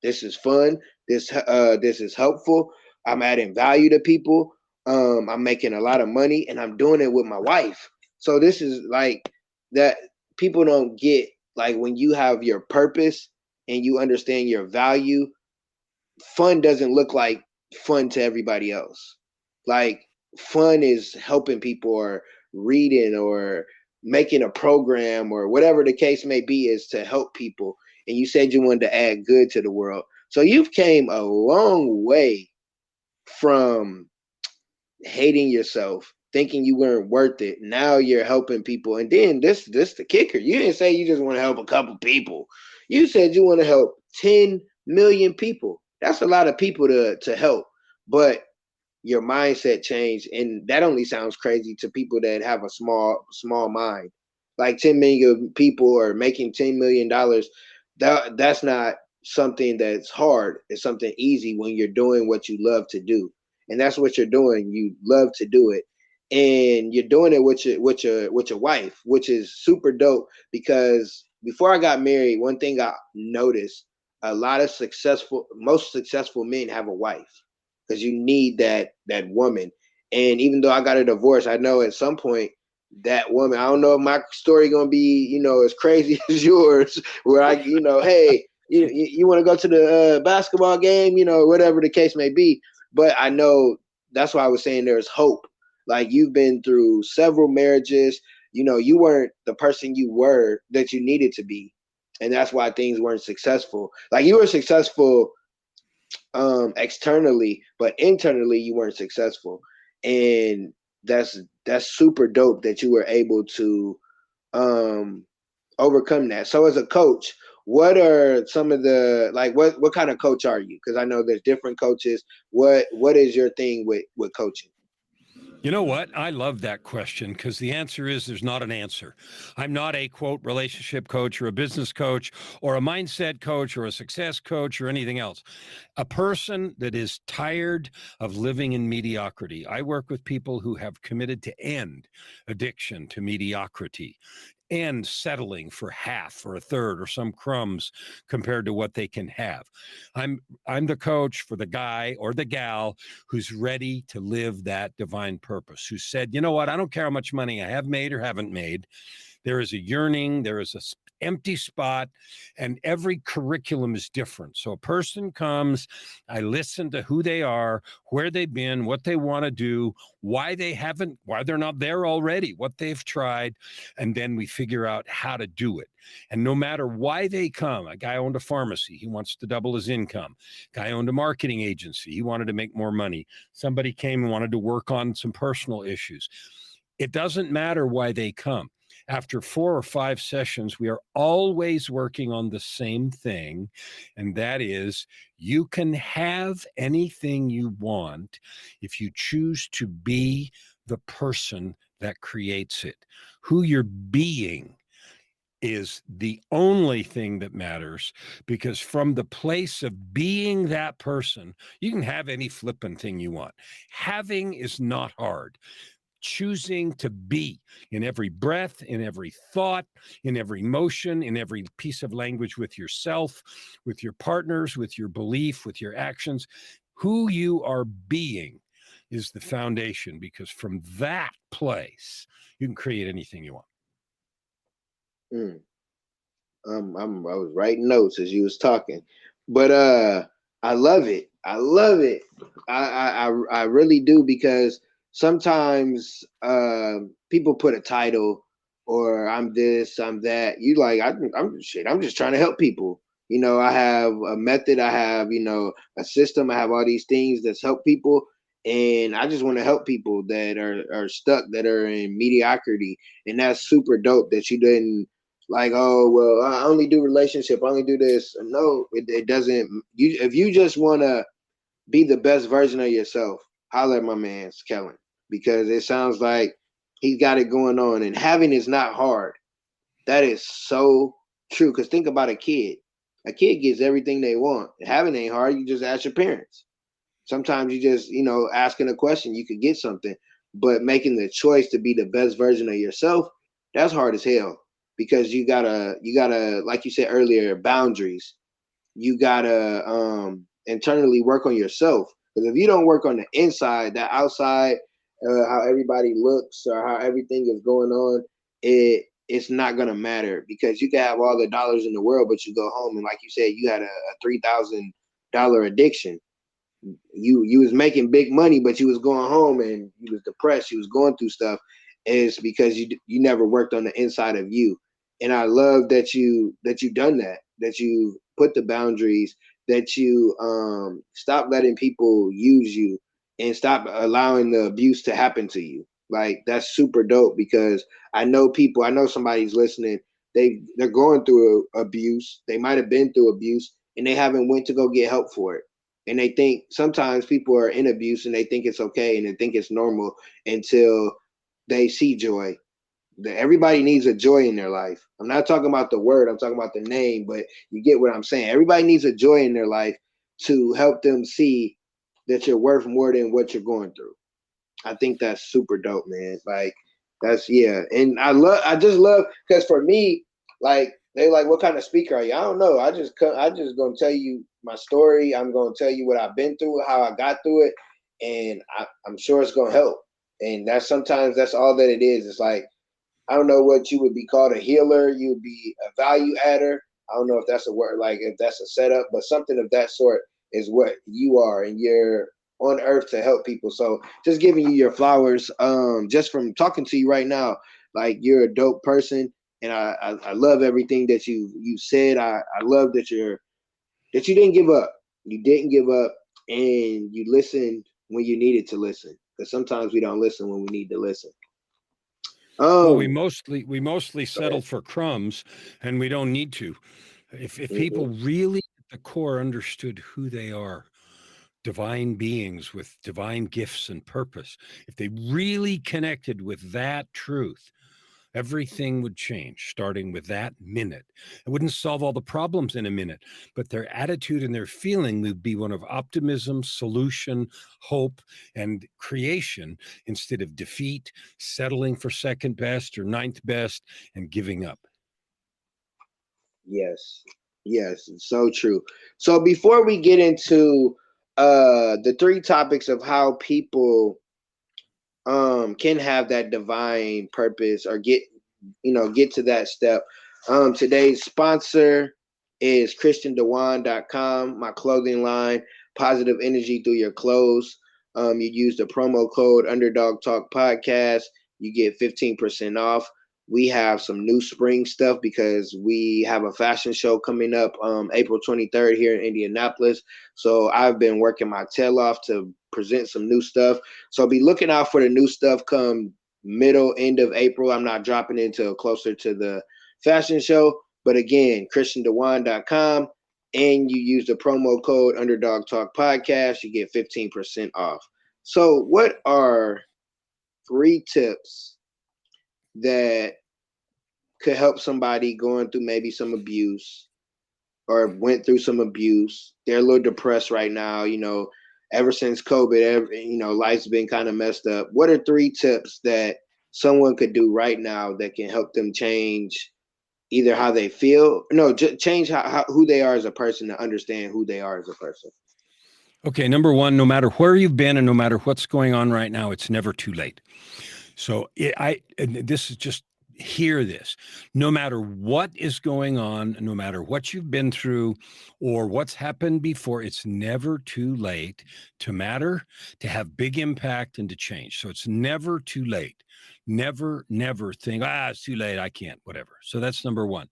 This is fun. This is helpful. I'm adding value to people. I'm making a lot of money, and I'm doing it with my wife. So this is like that. People don't get, like, when you have your purpose and you understand your value. Fun doesn't look like fun to everybody else. Like, fun is helping people, or reading, or making a program, or whatever the case may be, is to help people. And you said you wanted to add good to the world. So you've came a long way from hating yourself, thinking you weren't worth it. Now you're helping people. And then this the kicker. You didn't say you just want to help a couple people. You said you want to help 10 million people. That's a lot of people to help. But your mindset changed, and that only sounds crazy to people that have a small mind. Like 10 million people, or making $10 million, that's not something that's hard. It's something easy when you're doing what you love to do. And that's what you're doing. You love to do it, and you're doing it with your wife, which is super dope. Because before I got married, one thing I noticed: a lot of most successful men have a wife, because you need that woman. And even though I got a divorce, I know at some point that woman, I don't know if my story gonna be, as crazy as yours, where hey, you want to go to the basketball game, whatever the case may be. But I know that's why I was saying there's hope. Like, you've been through several marriages. You weren't the person you were that you needed to be, and that's why things weren't successful. Like, you were successful externally, but internally you weren't successful. And that's super dope that you were able to um overcome that. So as a coach, what are some of the, like, what kind of coach are you? Because I know there's different coaches. What is your thing with coaching? You know what? I love that question because the answer is there's not an answer. I'm not a quote relationship coach or a business coach or a mindset coach or a success coach or anything else. A person that is tired of living in mediocrity. I work with people who have committed to end addiction to mediocrity and settling for half or a third or some crumbs compared to what they can have. I'm the coach for the guy or the gal who's ready to live that divine purpose, who said, you know what, I don't care how much money I have made or haven't made. There is a yearning, there is a empty spot, and every curriculum is different. So a person comes, I listen to who they are, where they've been, what they want to do, why they're not there already, what they've tried, and then we figure out how to do it. And no matter why they come, a guy owned a pharmacy, he wants to double his income. A guy owned a marketing agency, he wanted to make more money. Somebody came and wanted to work on some personal issues. It doesn't matter why they come. After 4 or 5 sessions, we are always working on the same thing, and that is you can have anything you want if you choose to be the person that creates it. Who you're being is the only thing that matters, because from the place of being that person, you can have any flippin' thing you want. Having is not hard. choosing to be in every breath, in every thought, in every motion, in every piece of language with yourself, with your partners, with your belief, with your actions. Who you are being is the foundation, because from that place, you can create anything you want. Mm. I was writing notes as you was talking, but I love it. I love it. I really do, because sometimes people put a title, or I'm this, I'm that. You like I'm shit. I'm just trying to help people. I have a method. I have a system. I have all these things that's help people, and I just want to help people that are stuck, that are in mediocrity, and that's super dope that you didn't like, oh well, I only do relationship, I only do this. No, it doesn't. You If you just want to be the best version of yourself, holler at my man Kellan, because it sounds like he's got it going on, and having is not hard. That is so true, because think about a kid gets everything they want. Having ain't hard. You just ask your parents. Sometimes you just asking a question, you could get something. But making the choice to be the best version of yourself, that's hard as hell, because you gotta like you said earlier, boundaries. You gotta internally work on yourself, because if you don't work on the inside, that outside, how everybody looks or how everything is going on, it's not gonna matter, because you can have all the dollars in the world, but you go home and, like you said, you had a $3,000 addiction. You was making big money, but you was going home and you was depressed, you was going through stuff. Is because you never worked on the inside of you. And I love that you done that you put the boundaries, that you stop letting people use you, and stop allowing the abuse to happen to you. Like, that's super dope, because I know somebody's listening, they're going through abuse, they might have been through abuse, and they haven't went to go get help for it. And they think sometimes people are in abuse and they think it's okay and they think it's normal until they see joy. Everybody needs a joy in their life. I'm not talking about the word, I'm talking about the name, but you get what I'm saying. Everybody needs a joy in their life to help them see that you're worth more than what you're going through. I think that's super dope, man. Like, that's, yeah. And I just love, because for me, like, they like, what kind of speaker are you? I don't know. I just gonna tell you my story. I'm gonna tell you what I've been through, how I got through it, and I'm sure it's gonna help. And that's sometimes that's all that it is. It's like, I don't know what you would be called, a healer. You would be a value adder. I don't know if that's a word, like if that's a setup, but something of that sort is what you are, and you're on earth to help people. So just giving you your flowers, just from talking to you right now, like, you're a dope person, and I love everything that you said. I love that you didn't give up. You didn't give up, and you listened when you needed to listen. Because sometimes we don't listen when we need to listen. Well, Um, we mostly Go settle ahead. for crumbs, and we don't need to. If Mm-hmm. people really at the core understood who they are, divine beings with divine gifts and purpose, if they really connected with that truth, everything would change starting with that minute. It wouldn't solve all the problems in a minute, but their attitude and their feeling would be one of optimism, solution, hope, and creation, instead of defeat, settling for second best or ninth best, and giving up. Yes. Yes, it's so true. So before we get into the three topics of how people can have that divine purpose, or get to that step. Today's sponsor is christiandewan.com, my clothing line, positive energy through your clothes. You use the promo code Underdog Talk Podcast, you get 15% off. We have some new spring stuff, because we have a fashion show coming up April 23rd here in Indianapolis. So I've been working my tail off to present some new stuff. So be looking out for the new stuff come middle, end of April. I'm not dropping it until closer to the fashion show. But again, christiandewan.com, and you use the promo code Underdog Talk Podcast, you get 15% off. So what are three tips that could help somebody going through maybe some abuse, or went through some abuse? They're a little depressed right now. ever since COVID, life's been kind of messed up. What are 3 tips that someone could do right now that can help them change either how they feel, no, change how who they are as a person, to understand who they are as a person? Okay, number one, no matter where you've been and no matter what's going on right now, it's never too late. So and this is just hear this. No matter what is going on, no matter what you've been through or what's happened before, it's never too late to matter, to have big impact, and to change. So it's never too late. Never think, it's too late. I can't, whatever. So that's number one.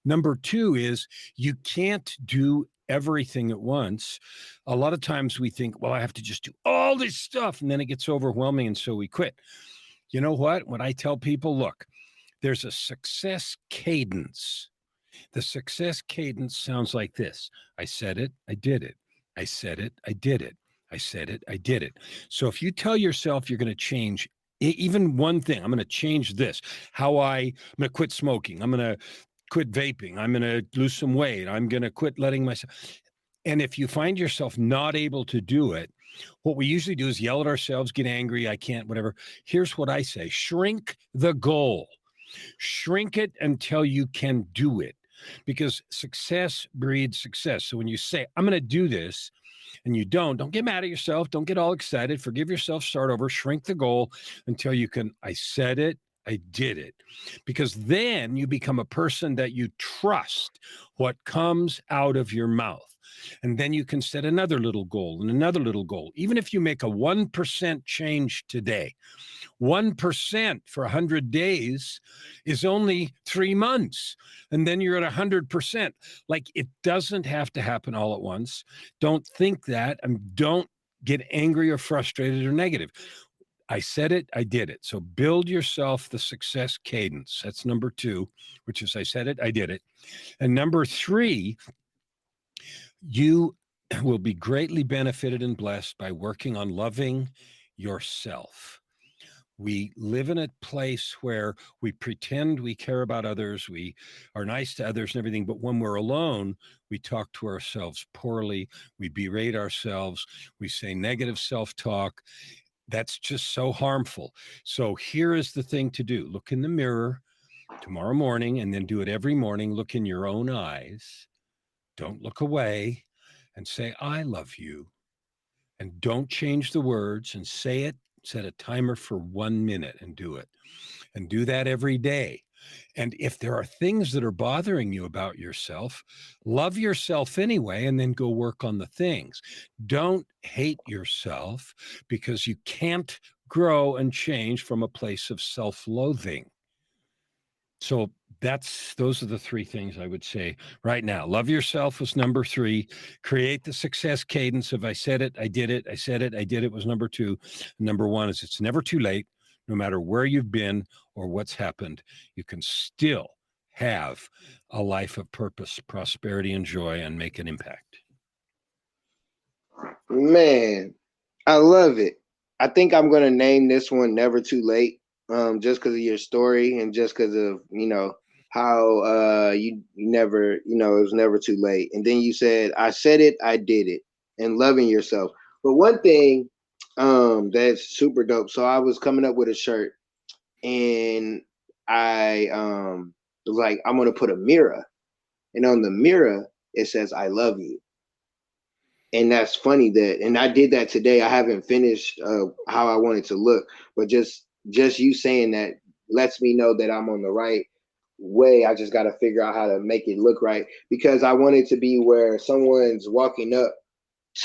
Number two is you can't do everything at once. A lot of times we think, well, I have to just do all this stuff, and then it gets overwhelming, and so we quit. You know what? When I tell people, look, there's a success cadence. The success cadence sounds like this. I said it, I did it. I said it, I did it. I said it, I did it. So if you tell yourself you're going to change even one thing, I'm going to change this, I'm going to quit smoking. I'm going to quit vaping. I'm going to lose some weight. I'm going to quit letting myself. And if you find yourself not able to do it, what we usually do is yell at ourselves, get angry, I can't, whatever. Here's what I say: shrink the goal, shrink it until you can do it, because success breeds success. So when you say, I'm going to do this, and you don't get mad at yourself. Don't get all excited. Forgive yourself. Start over. Shrink the goal until you can. I said it. I did it. Because then you become a person that you trust what comes out of your mouth. And then you can set another little goal and another little goal. Even if you make a 1% change today, 1% for 100 days is only 3 months. And then you're at 100%. Like, it doesn't have to happen all at once. Don't think that, and don't get angry or frustrated or negative. I said it, I did it. So build yourself the success cadence. That's number two, which is I said it, I did it. And number three, you will be greatly benefited and blessed by working on loving yourself. We live in a place where we pretend we care about others, we are nice to others and everything, but when we're alone, we talk to ourselves poorly, we berate ourselves, we say negative self-talk. That's just so harmful. So here is the thing to do. Look in the mirror tomorrow morning, and then do it every morning. Look in your own eyes. Don't look away, and say, I love you. And don't change the words, and say it. Set a timer for 1 minute and do it. And do that every day. And if there are things that are bothering you about yourself, love yourself anyway, and then go work on the things. Don't hate yourself, because you can't grow and change from a place of self-loathing. So those are the 3 things I would say right now. Love yourself was number 3. Create the success cadence of I said it, I did it, I said it, I did it was number 2. Number 1 is it's never too late. No matter where you've been or what's happened, you can still have a life of purpose, prosperity, and joy, and make an impact. Man, I love it. I think I'm going to name this one Never Too Late, just because of your story, and just because of, how you never, it was never too late. And then you said, I said it, I did it, and loving yourself. But one thing that's super dope. So I was coming up with a shirt, and I was like, I'm going to put a mirror, and on the mirror, it says, I love you. And that's funny and I did that today. I haven't finished how I want it to look, but just you saying that lets me know that I'm on the right way. I just got to figure out how to make it look right, because I want it to be where someone's walking up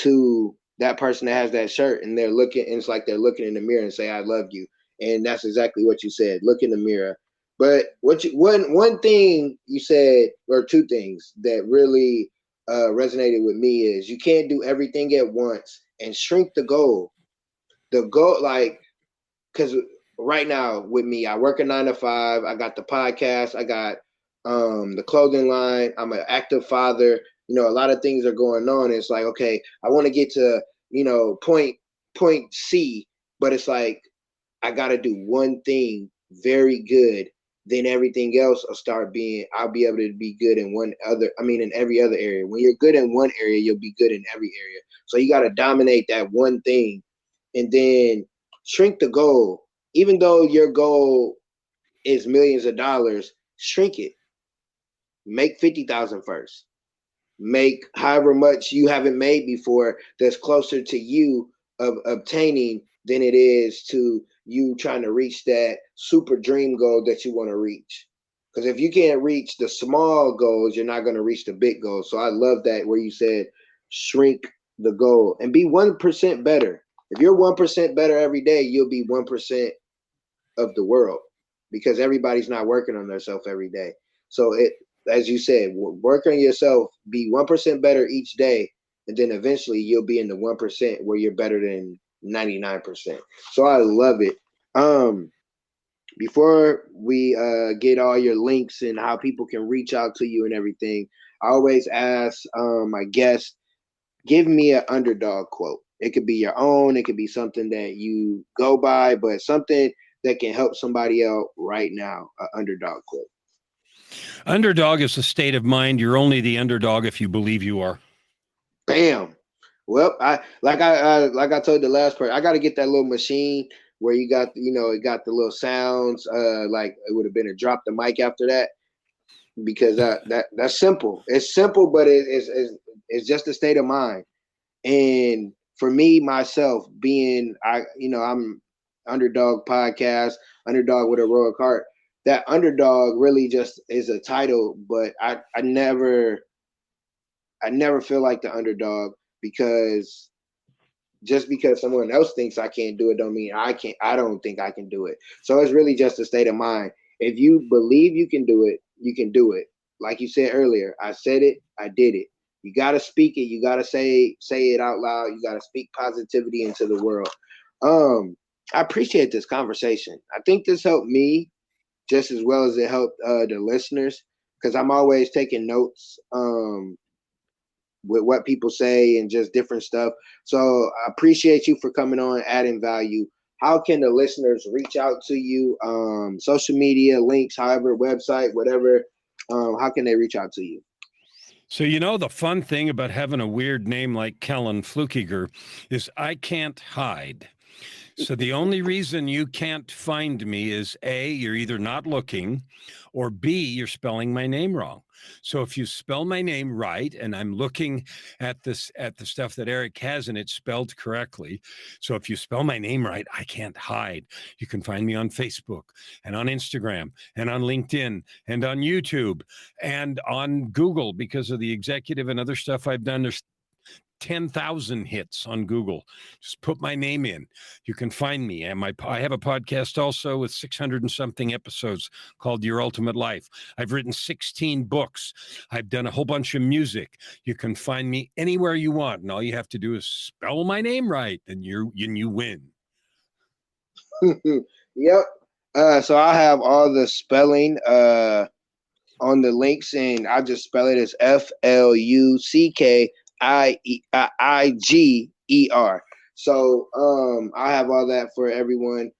to that person that has that shirt, and they're looking, and it's like they're looking in the mirror and say, I love you. And that's exactly what you said. Look in the mirror. But one thing you said, or 2 things that really resonated with me, is you can't do everything at once, and shrink the goal. The goal, like, because right now with me, I work a 9 to 5. I got the podcast. I got the clothing line. I'm an active father. A lot of things are going on. It's like, okay, I want to get to, point C, but it's like, I got to do one thing very good then everything else will start being, I'll be able to be good in in every other area. When you're good in one area, you'll be good in every area. So you got to dominate that one thing and then shrink the goal. Even though your goal is millions of dollars, shrink it. Make 50,000 first. Make however much you haven't made before that's closer to you of obtaining than it is to you trying to reach that super dream goal that you want to reach. Because if you can't reach the small goals, you're not going to reach the big goals. So I love that where you said shrink the goal and be 1% better. If you're 1% better every day, you'll be 1% of the world because everybody's not working on themselves every day. So it, as you said, work on yourself, be 1% better each day, and then eventually you'll be in the 1% where you're better than 99%. So I love it. Before we get all your links and how people can reach out to you and everything, I always ask my guests, give me an underdog quote. It could be your own, it could be something that you go by, but something that can help somebody out right now, an underdog quote. Underdog is a state of mind. You're only the underdog if you believe you are. Bam. Well, like I told the last part, I got to get that little machine where you got it got the little sounds. Like it would have been a drop the mic after that because that's simple. It's simple, but it's just a state of mind. And for me myself, being I'm underdog podcast, underdog with a royal cart. That underdog really just is a title, but I never feel like the underdog because just because someone else thinks I can't do it don't mean I don't think I can do it. So it's really just a state of mind. If you believe you can do it, you can do it. Like you said earlier, I said it, I did it. You got to speak it, you got to say it out loud, you got to speak positivity into the world. I appreciate this conversation. I think this helped me just as well as it helped the listeners because I'm always taking notes with what people say and just different stuff. So I appreciate you for coming on, adding value. How can the listeners reach out to you? Social media, links, however, website, whatever. How can they reach out to you? So, the fun thing about having a weird name like Kellan Fluckier is I can't hide. So the only reason you can't find me is A, you're either not looking, or B, you're spelling my name wrong. So if you spell my name right, and I'm looking at the stuff that Eric has and it's spelled correctly. So if you spell my name right, I can't hide. You can find me on Facebook and on Instagram and on LinkedIn and on YouTube and on Google because of the executive and other stuff I've done. There's 10,000 hits on Google. Just put my name in. You can find me. And I have a podcast also with 600 and something episodes called Your Ultimate Life. I've written 16 books. I've done a whole bunch of music. You can find me anywhere you want. And all you have to do is spell my name right and you win. Yep. So I have all the spelling on the links and I'll just spell it as FLUCKIGER. So I have all that for everyone.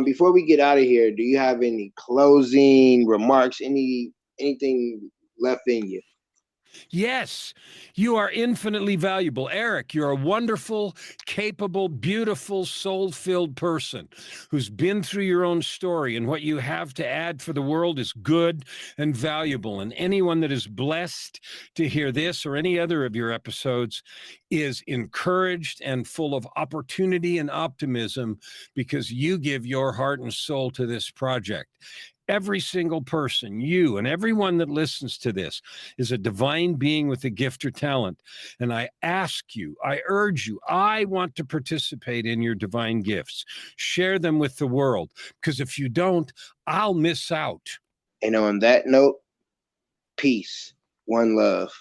Before we get out of here, do you have any closing remarks? Anything left in you? Yes, you are infinitely valuable. Eric, you're a wonderful, capable, beautiful, soul-filled person who's been through your own story, and what you have to add for the world is good and valuable. And anyone that is blessed to hear this or any other of your episodes is encouraged and full of opportunity and optimism because you give your heart and soul to this project. Every single person, you and everyone that listens to this, is a divine being with a gift or talent. And I ask you, I urge you, I want to participate in your divine gifts. Share them with the world, because if you don't, I'll miss out. And on that note, peace, one love.